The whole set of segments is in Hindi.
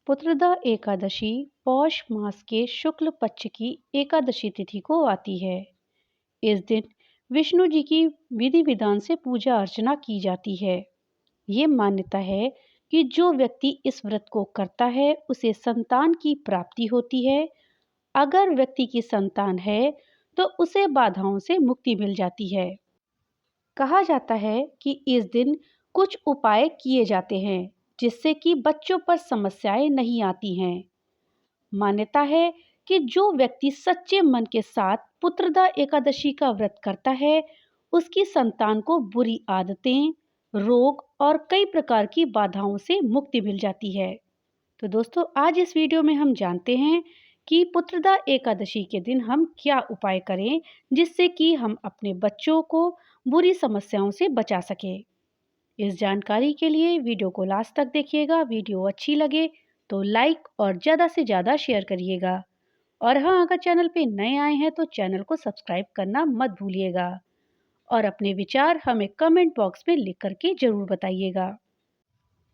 पुत्रदा एकादशी पौष मास के शुक्ल पक्ष की एकादशी तिथि को आती है। इस दिन विष्णु जी की विधि विधान से पूजा अर्चना की जाती है। ये मान्यता है कि जो व्यक्ति इस व्रत को करता है उसे संतान की प्राप्ति होती है। अगर व्यक्ति की संतान है तो उसे बाधाओं से मुक्ति मिल जाती है। कहा जाता है कि इस दिन कुछ उपाय किए जाते हैं जिससे कि बच्चों पर समस्याएं नहीं आती हैं। मान्यता है कि जो व्यक्ति सच्चे मन के साथ पुत्रदा एकादशी का व्रत करता है उसकी संतान को बुरी आदतें, रोग और कई प्रकार की बाधाओं से मुक्ति मिल जाती है। तो दोस्तों, आज इस वीडियो में हम जानते हैं कि पुत्रदा एकादशी के दिन हम क्या उपाय करें जिससे कि हम अपने बच्चों को बुरी समस्याओं से बचा सकें। इस जानकारी के लिए वीडियो को लास्ट तक देखिएगा। वीडियो अच्छी लगे तो लाइक और ज़्यादा से ज़्यादा शेयर करिएगा। और हाँ, अगर चैनल पे नए आए हैं तो चैनल को सब्सक्राइब करना मत भूलिएगा और अपने विचार हमें कमेंट बॉक्स में लिख करके ज़रूर बताइएगा।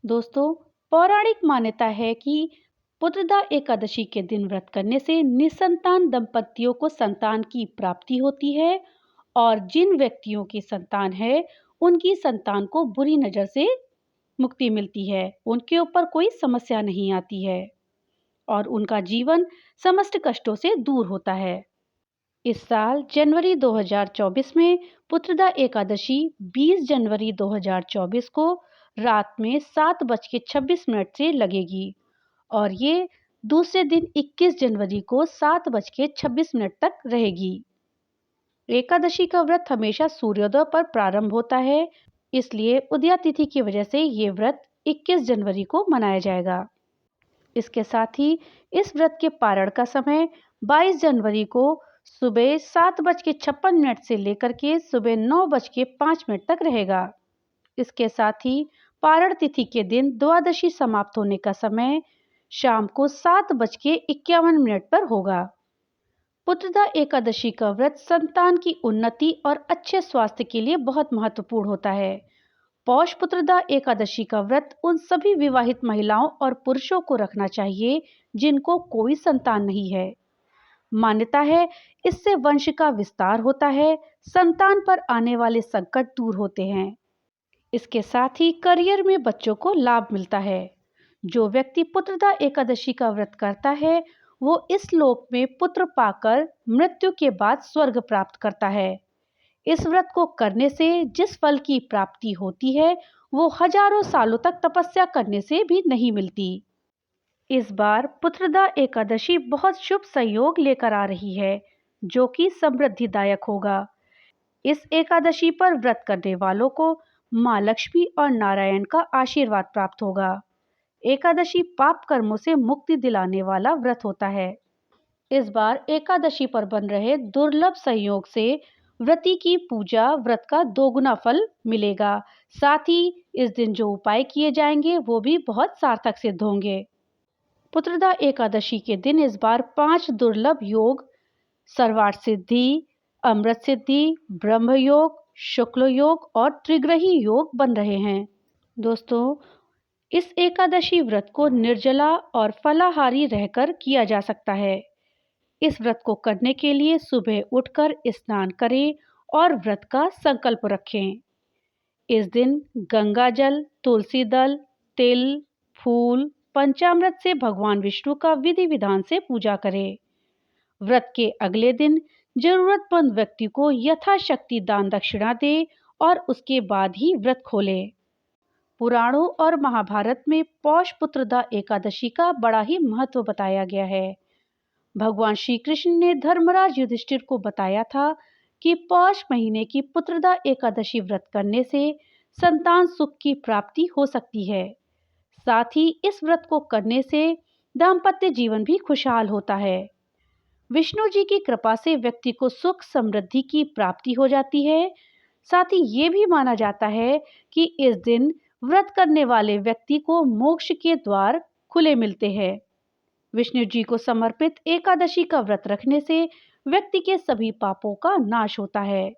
दोस्तों, पौराणिक मान्यता है कि पुत्रदा एकादशी के दिन व्रत करने से निसंतान दंपतियों को संतान की प्राप्ति होती है और जिन व्यक्तियों की संतान है उनकी संतान को बुरी नज़र से मुक्ति मिलती है। उनके ऊपर कोई समस्या नहीं आती है और उनका जीवन समस्त कष्टों से दूर होता है। इस साल जनवरी 2024 में पुत्रदा एकादशी 20 जनवरी 2024 को रात में 7:26 से लगेगी और ये दूसरे दिन 21 जनवरी को 7:26 तक रहेगी। एकादशी का व्रत हमेशा सूर्योदय पर प्रारंभ होता है, इसलिए उदया तिथि की वजह से ये व्रत 21 जनवरी को मनाया जाएगा। इसके साथ ही इस व्रत के पारण का समय 22 जनवरी को सुबह 7:56 से लेकर के सुबह 9:05 तक रहेगा। इसके साथ ही पारण तिथि के दिन द्वादशी समाप्त होने का समय शाम को 7:51 पर होगा। पुत्रदा एकादशी का व्रत संतान की उन्नति और अच्छे स्वास्थ्य के लिए बहुत महत्वपूर्ण होता है। पौष पुत्रदा एकादशी का व्रत उन सभी विवाहित महिलाओं और पुरुषों को रखना चाहिए जिनको कोई संतान नहीं है। मान्यता है इससे वंश का विस्तार होता है, संतान पर आने वाले संकट दूर होते हैं। इसके साथ ही करियर में बच्चों को लाभ मिलता है। जो व्यक्ति पुत्रदा एकादशी का व्रत करता है वो इस लोक में पुत्र पाकर मृत्यु के बाद स्वर्ग प्राप्त करता है। इस व्रत को करने से जिस फल की प्राप्ति होती है वो हजारों सालों तक तपस्या करने से भी नहीं मिलती। इस बार पुत्रदा एकादशी बहुत शुभ संयोग लेकर आ रही है जो कि समृद्धिदायक होगा। इस एकादशी पर व्रत करने वालों को माँ लक्ष्मी और नारायण का आशीर्वाद प्राप्त होगा। एकादशी पाप कर्मों से मुक्ति दिलाने वाला व्रत होता है। इस बार एकादशी पर बन रहे दुर्लभ संयोग से व्रती की पूजा व्रत का दोगुना फल मिलेगा। साथ ही इस दिन जो उपाय किए जाएंगे वो भी बहुत सार्थक सिद्ध होंगे। पुत्रदा एकादशी के दिन इस बार 5 दुर्लभ योग सर्वार्थ सिद्धि, अमृत सिद्धि, ब्रह्म योग, शुक्ल योग और त्रिग्रही योग बन रहे हैं। दोस्तों, इस एकादशी व्रत को निर्जला और फलाहारी रहकर किया जा सकता है। इस व्रत को करने के लिए सुबह उठकर स्नान करें और व्रत का संकल्प रखें। इस दिन गंगा जल, तुलसी दल, तिल, फूल, पंचामृत से भगवान विष्णु का विधि विधान से पूजा करें। व्रत के अगले दिन जरूरतमंद व्यक्ति को यथाशक्ति दान दक्षिणा दे और उसके बाद ही व्रत खोलें। पुराणों और महाभारत में पौष पुत्रदा एकादशी का बड़ा ही महत्व बताया गया है। भगवान श्री कृष्ण ने धर्मराज युधिष्ठिर को बताया था कि पौष महीने की पुत्रदा एकादशी व्रत करने से संतान सुख की प्राप्ति हो सकती है। साथ ही इस व्रत को करने से दाम्पत्य जीवन भी खुशहाल होता है। विष्णु जी की कृपा से व्यक्ति को सुख समृद्धि की प्राप्ति हो जाती है। साथ ही ये भी माना जाता है कि इस दिन व्रत करने वाले व्यक्ति को मोक्ष के द्वार खुले मिलते हैं। विष्णु जी को समर्पित एकादशी का व्रत रखने से व्यक्ति के सभी पापों का नाश होता है।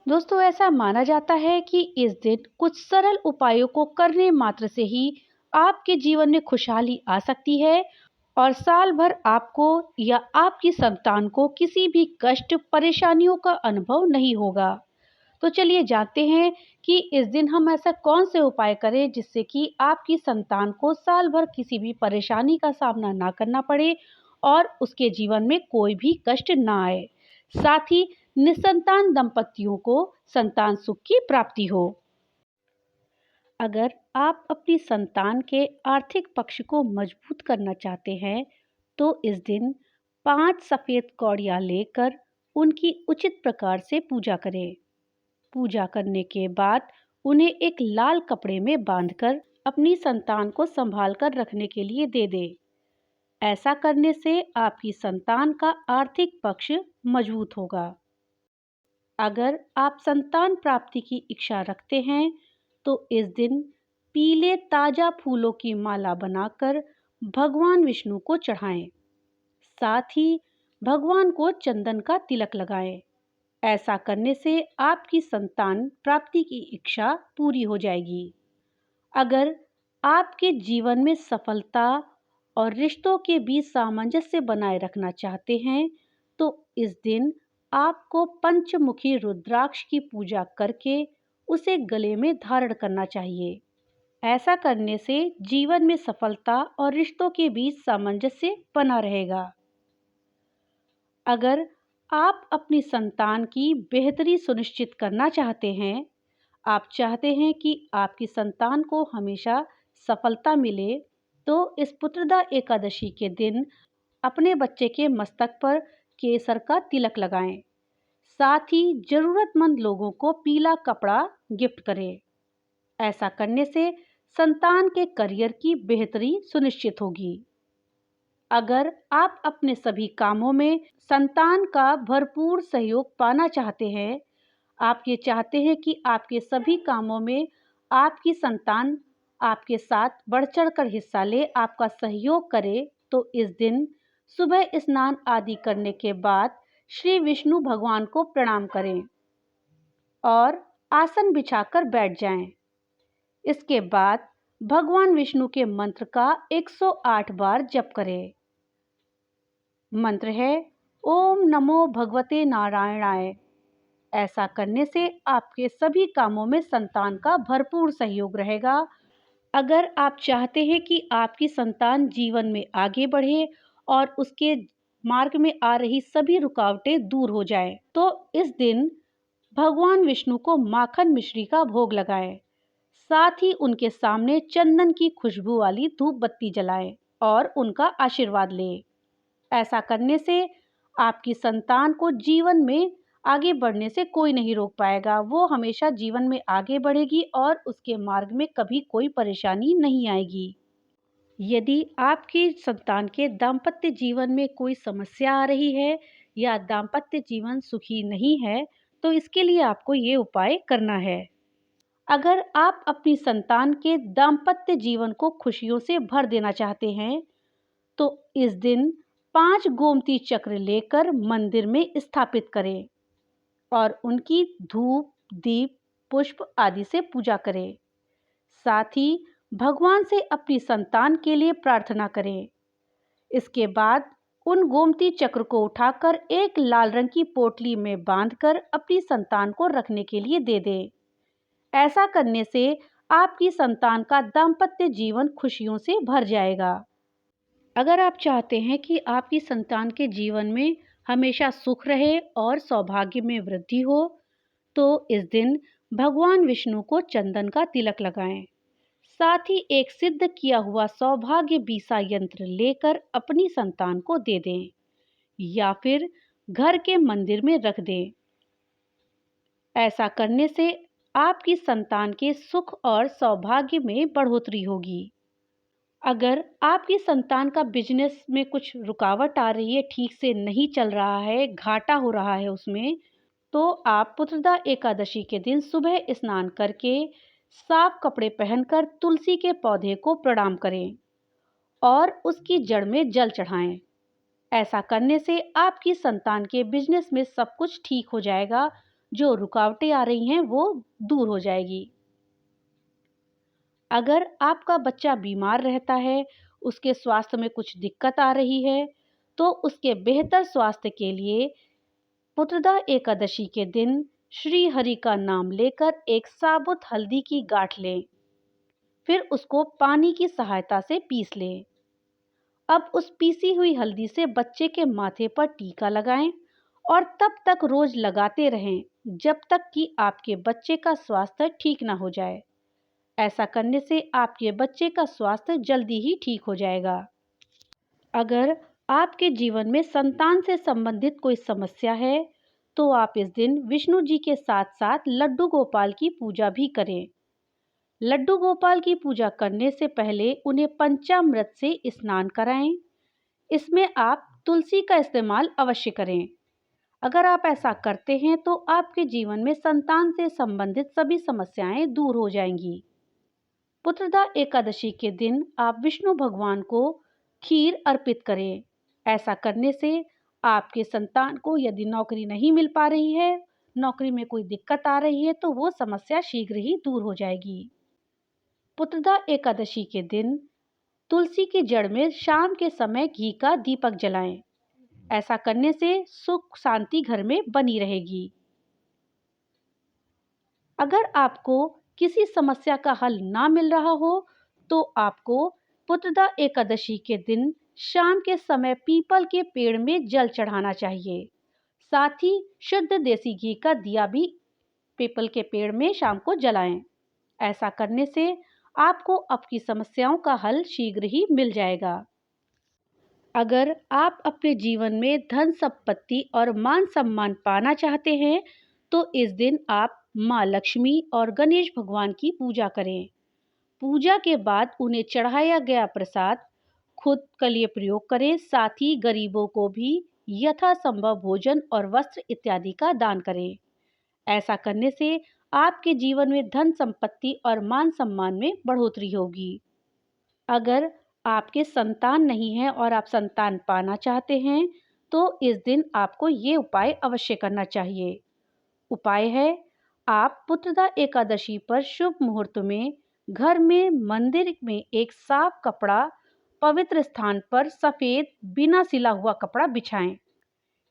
दोस्तों, ऐसा माना जाता है कि इस दिन कुछ सरल उपायों को करने मात्र से ही आपके जीवन में खुशहाली आ सकती है और साल भर आपको या आपकी संतान को किसी भी कष्ट, परेशानियों का अनुभव नहीं होगा। तो चलिए जानते हैं कि इस दिन हम ऐसा कौन से उपाय करें जिससे कि आपकी संतान को साल भर किसी भी परेशानी का सामना ना करना पड़े और उसके जीवन में कोई भी कष्ट ना आए। साथ ही निसंतान दंपतियों को संतान सुख की प्राप्ति हो। अगर आप अपनी संतान के आर्थिक पक्ष को मजबूत करना चाहते हैं, तो इस दिन 5 सफ़ेद कौड़ियाँ लेकर उनकी उचित प्रकार से पूजा करें। पूजा करने के बाद उन्हें एक लाल कपड़े में बांधकर अपनी संतान को संभाल कर रखने के लिए दे दें। ऐसा करने से आपकी संतान का आर्थिक पक्ष मजबूत होगा। अगर आप संतान प्राप्ति की इच्छा रखते हैं, तो इस दिन पीले ताजा फूलों की माला बनाकर भगवान विष्णु को चढ़ाएं। साथ ही भगवान को चंदन का तिलक लगाएं। ऐसा करने से आपकी संतान प्राप्ति की इच्छा पूरी हो जाएगी। अगर आपके जीवन में सफलता और रिश्तों के बीच सामंजस्य बनाए रखना चाहते हैं, तो इस दिन आपको पंचमुखी रुद्राक्ष की पूजा करके उसे गले में धारण करना चाहिए। ऐसा करने से जीवन में सफलता और रिश्तों के बीच सामंजस्य बना रहेगा। अगर आप अपनी संतान की बेहतरी सुनिश्चित करना चाहते हैं, आप चाहते हैं कि आपकी संतान को हमेशा सफलता मिले, तो इस पुत्रदा एकादशी के दिन अपने बच्चे के मस्तक पर केसर का तिलक लगाएं। साथ ही जरूरतमंद लोगों को पीला कपड़ा गिफ्ट करें। ऐसा करने से संतान के करियर की बेहतरी सुनिश्चित होगी। अगर आप अपने सभी कामों में संतान का भरपूर सहयोग पाना चाहते हैं, आप ये चाहते हैं कि आपके सभी कामों में आपकी संतान आपके साथ बढ़-चढ़ कर हिस्सा ले, आपका सहयोग करे, तो इस दिन सुबह स्नान आदि करने के बाद श्री विष्णु भगवान को प्रणाम करें और आसन बिछाकर बैठ जाएं। इसके बाद भगवान विष्णु के मंत्र का 108 बार जप करें। मंत्र है ओम नमो भगवते नारायणाय। ऐसा करने से आपके सभी कामों में संतान का भरपूर सहयोग रहेगा। अगर आप चाहते हैं कि आपकी संतान जीवन में आगे बढ़े और उसके मार्ग में आ रही सभी रुकावटें दूर हो जाएं, तो इस दिन भगवान विष्णु को माखन मिश्री का भोग लगाएं। साथ ही उनके सामने चंदन की खुशबू वाली धूप बत्ती जलाएं और उनका आशीर्वाद लें। ऐसा करने से आपकी संतान को जीवन में आगे बढ़ने से कोई नहीं रोक पाएगा। वो हमेशा जीवन में आगे बढ़ेगी और उसके मार्ग में कभी कोई परेशानी नहीं आएगी। यदि आपकी संतान के दाम्पत्य जीवन में कोई समस्या आ रही है या दाम्पत्य जीवन सुखी नहीं है, तो इसके लिए आपको ये उपाय करना है। अगर आप अपनी संतान के दाम्पत्य जीवन को खुशियों से भर देना चाहते हैं, तो इस दिन 5 गोमती चक्र लेकर मंदिर में स्थापित करें और उनकी धूप, दीप, पुष्प आदि से पूजा करें। साथ ही भगवान से अपनी संतान के लिए प्रार्थना करें। इसके बाद उन गोमती चक्र को उठाकर एक लाल रंग की पोटली में बांधकर अपनी संतान को रखने के लिए दे दें। ऐसा करने से आपकी संतान का दाम्पत्य जीवन खुशियों से भर जाएगा। अगर आप चाहते हैं कि आपकी संतान के जीवन में हमेशा सुख रहे और सौभाग्य में वृद्धि हो, तो इस दिन भगवान विष्णु को चंदन का तिलक लगाएं। साथ ही एक सिद्ध किया हुआ सौभाग्य बीसा यंत्र लेकर अपनी संतान को दे दें या फिर घर के मंदिर में रख दें। ऐसा करने से आपकी संतान के सुख और सौभाग्य में बढ़ोतरी होगी। अगर आपकी संतान का बिजनेस में कुछ रुकावट आ रही है, ठीक से नहीं चल रहा है, घाटा हो रहा है उसमें, तो आप पुत्रदा एकादशी के दिन सुबह स्नान करके साफ कपड़े पहनकर तुलसी के पौधे को प्रणाम करें और उसकी जड़ में जल चढ़ाएं। ऐसा करने से आपकी संतान के बिजनेस में सब कुछ ठीक हो जाएगा, जो रुकावटें आ रही हैं वो दूर हो जाएगी। अगर आपका बच्चा बीमार रहता है, उसके स्वास्थ्य में कुछ दिक्कत आ रही है, तो उसके बेहतर स्वास्थ्य के लिए पुत्रदा एकादशी के दिन श्री हरि का नाम लेकर एक साबुत हल्दी की गांठ लें, फिर उसको पानी की सहायता से पीस लें। अब उस पीसी हुई हल्दी से बच्चे के माथे पर टीका लगाएं और तब तक रोज लगाते रहें जब तक कि आपके बच्चे का स्वास्थ्य ठीक ना हो जाए। ऐसा करने से आपके बच्चे का स्वास्थ्य जल्दी ही ठीक हो जाएगा। अगर आपके जीवन में संतान से संबंधित कोई समस्या है, तो आप इस दिन विष्णु जी के साथ साथ लड्डू गोपाल की पूजा भी करें। लड्डू गोपाल की पूजा करने से पहले उन्हें पंचामृत से स्नान कराएं। इसमें आप तुलसी का इस्तेमाल अवश्य करें। अगर आप ऐसा करते हैं तो आपके जीवन में संतान से संबंधित सभी समस्याएं दूर हो जाएंगी। पुत्रदा एकादशी के दिन आप विष्णु भगवान को खीर अर्पित करें। ऐसा करने से आपके संतान को यदि नौकरी नहीं मिल पा रही है, नौकरी में कोई दिक्कत आ रही है, तो वो समस्या शीघ्र ही दूर हो जाएगी। पुत्रदा एकादशी के दिन तुलसी की जड़ में शाम के समय घी का दीपक जलाएं। ऐसा करने से सुख शांति घर में बनी रहेगी। अगर आपको किसी समस्या का हल ना मिल रहा हो, तो आपको पुत्रदा एकादशी के दिन शाम के समय पीपल के पेड़ में जल चढ़ाना चाहिए। साथ ही शुद्ध देसी घी का दिया भी पीपल के पेड़ में शाम को जलाएं। ऐसा करने से आपको आपकी समस्याओं का हल शीघ्र ही मिल जाएगा। अगर आप अपने जीवन में धन संपत्ति और मान सम्मान पाना चाहते हैं, तो इस दिन आप माँ लक्ष्मी और गणेश भगवान की पूजा करें। पूजा के बाद उन्हें चढ़ाया गया प्रसाद खुद के लिए प्रयोग करें। साथ ही गरीबों को भी यथासंभव भोजन और वस्त्र इत्यादि का दान करें। ऐसा करने से आपके जीवन में धन संपत्ति और मान सम्मान में बढ़ोतरी होगी। अगर आपके संतान नहीं है और आप संतान पाना चाहते हैं, तो इस दिन आपको ये उपाय अवश्य करना चाहिए। उपाय है, आप पुत्रदा एकादशी पर शुभ मुहूर्त में घर में मंदिर में एक साफ कपड़ा पवित्र स्थान पर सफेद बिना सिला हुआ कपड़ा बिछाएं।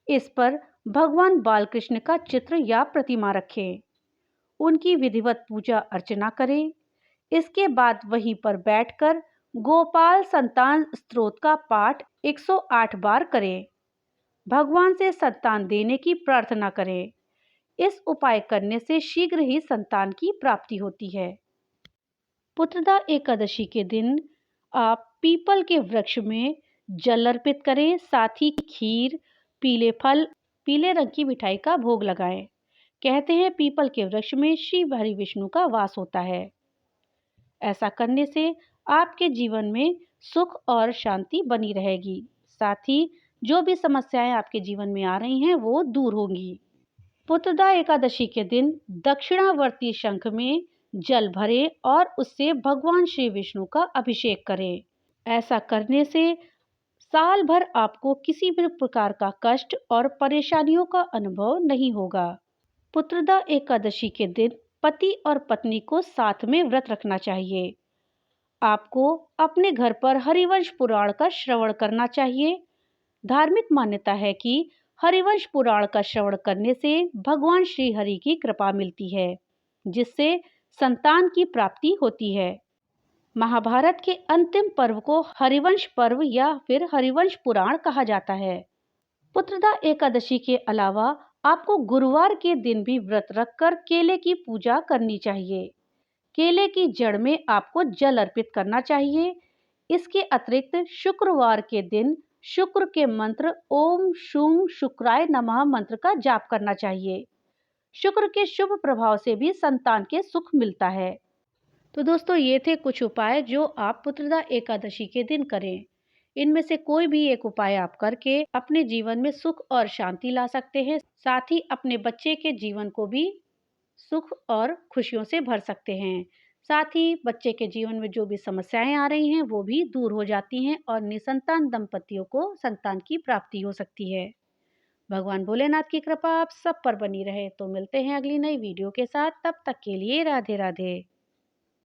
इस पर भगवान बालकृष्ण का चित्र या प्रतिमा रखें। उनकी विधिवत पूजा अर्चना करें। इसके बाद वहीं पर बैठकर गोपाल संतान स्तोत्र का पाठ 108 बार करें। भगवान से संतान देने की प्रार्थना करें। इस उपाय करने से शीघ्र ही संतान की प्राप्ति होती है। पुत्रदा एकादशी के दिन आप पीपल के वृक्ष में जल अर्पित करें। साथ ही खीर, पीले फल, पीले रंग की मिठाई का भोग लगाएं। कहते हैं पीपल के वृक्ष में श्री हरि विष्णु का वास होता है। ऐसा करने से आपके जीवन में सुख और शांति बनी रहेगी। साथ ही जो भी समस्याएं आपके जीवन में आ रही हैं वो दूर होंगी। पुत्रदा एकादशी के दिन दक्षिणावर्ती शंख में जल भरें और उससे भगवान श्री विष्णु का अभिषेक करें। ऐसा करने से साल भर आपको किसी भी प्रकार का कष्ट और परेशानियों का अनुभव नहीं होगा। पुत्रदा एकादशी के दिन पति और पत्नी को साथ में व्रत रखना चाहिए। आपको अपने घर पर हरिवंश पुराण का श्रवण करना चाहिए। धार्मिक मान्यता है कि हरिवंश पुराण का श्रवण करने से भगवान श्री हरि की कृपा मिलती है, जिससे संतान की प्राप्ति होती है। महाभारत के अंतिम पर्व को हरिवंश पर्व या फिर हरिवंश पुराण कहा जाता है। पुत्रदा एकादशी के अलावा आपको गुरुवार के दिन भी व्रत रखकर केले की पूजा करनी चाहिए। केले की जड़ में आपको जल अर्पित करना चाहिए। इसके अतिरिक्त शुक्रवार के दिन शुक्र के मंत्र ओम शुम शुक्राय नमः मंत्र का जाप करना चाहिए। शुक्र के शुभ प्रभाव से भी संतान के सुख मिलता है। तो दोस्तों, ये थे कुछ उपाय जो आप पुत्रदा एकादशी के दिन करें। इनमें से कोई भी एक उपाय आप करके अपने जीवन में सुख और शांति ला सकते हैं। साथ ही अपने बच्चे के जीवन को भी सुख और खुशियों से भर सकते हैं। साथ ही बच्चे के जीवन में जो भी समस्याएं आ रही हैं वो भी दूर हो जाती हैं और निसंतान दंपतियों को संतान की प्राप्ति हो सकती है। भगवान भोलेनाथ की कृपा आप सब पर बनी रहे। तो मिलते हैं अगली नई वीडियो के साथ। तब तक के लिए राधे राधे।